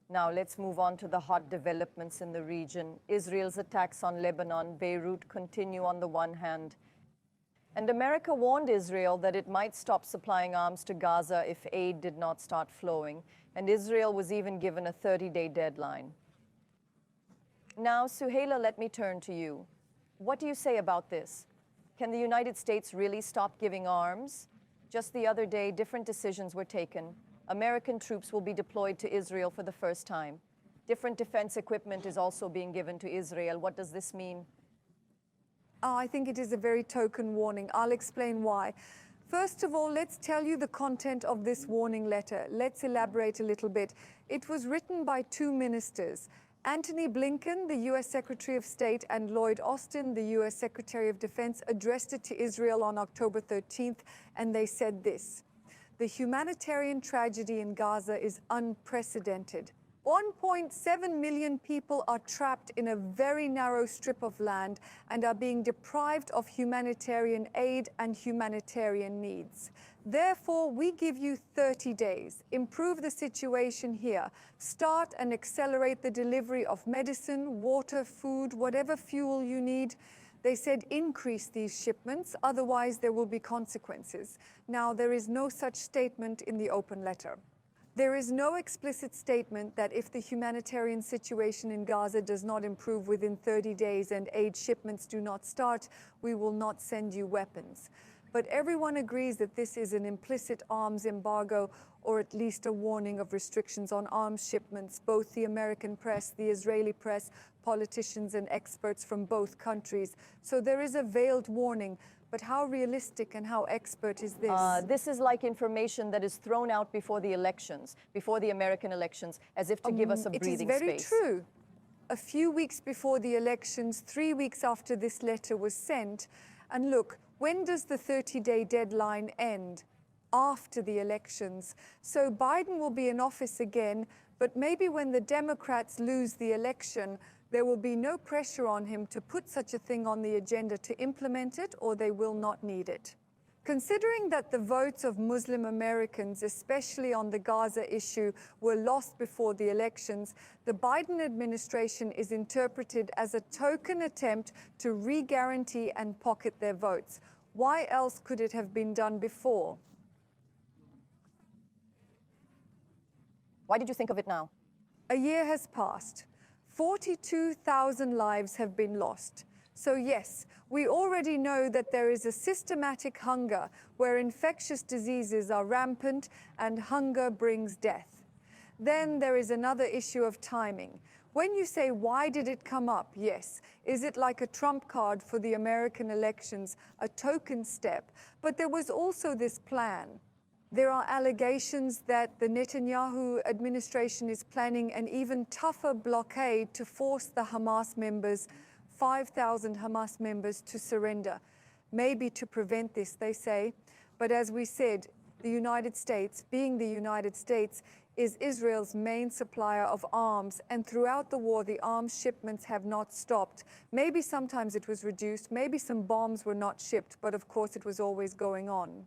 Now let's move on to the hot developments in the region. Israel's attacks on Lebanon, Beirut continue on the one hand. And America warned Israel that it might stop supplying arms to Gaza if aid did not start flowing. And Israel was even given a 30-day deadline. Now, Suhaila, let me turn to you. What do you say about this? Can the United States really stop giving arms? Just the other day, different decisions were taken. American troops will be deployed to Israel for the first time. Different defense equipment is also being given to Israel. What does this mean? I think it is a very token warning. I'll explain why. First of all, let's tell you the content of this warning letter. Let's elaborate a little bit. It was written by two ministers. Antony Blinken, the U.S. Secretary of State, and Lloyd Austin, the U.S. Secretary of Defense, addressed it to Israel on October 13th, and they said this: the humanitarian tragedy in Gaza is unprecedented. 1.7 million people are trapped in a very narrow strip of land and are being deprived of humanitarian aid and humanitarian needs. Therefore, we give you 30 days. Improve the situation here. Start and accelerate the delivery of medicine, water, food, whatever fuel you need. They said increase these shipments, otherwise there will be consequences. Now, there is no such statement in the open letter. There is no explicit statement that if the humanitarian situation in Gaza does not improve within 30 days and aid shipments do not start, we will not send you weapons. But everyone agrees that this is an implicit arms embargo, or at least a warning of restrictions on arms shipments. Both the American press, the Israeli press, politicians and experts from both countries. So there is a veiled warning. But how realistic and how expert is this? This is like information that is thrown out before the elections, before the American elections, as if to give us a breathing space. It is very true. A few weeks before the elections, 3 weeks after this letter was sent, and look, when does the 30-day deadline end? After the elections. So Biden will be in office again, but maybe when the Democrats lose the election, there will be no pressure on him to put such a thing on the agenda to implement it, or they will not need it. Considering that the votes of Muslim Americans, especially on the Gaza issue, were lost before the elections, the Biden administration is interpreted as a token attempt to re-guarantee and pocket their votes. Why else could it have been done before? Why did you think of it now? A year has passed. 42,000 lives have been lost. So yes, we already know that there is a systematic hunger where infectious diseases are rampant and hunger brings death. Then there is another issue of timing. When you say, why did it come up? Yes. Is it like a trump card for the American elections, a token step? But there was also this plan. There are allegations that the Netanyahu administration is planning an even tougher blockade to force the Hamas members, 5,000 Hamas members, to surrender. Maybe to prevent this, they say. But as we said, the United States, being the United States, is Israel's main supplier of arms, and throughout the war, the arms shipments have not stopped. Maybe sometimes it was reduced, maybe some bombs were not shipped, but of course it was always going on.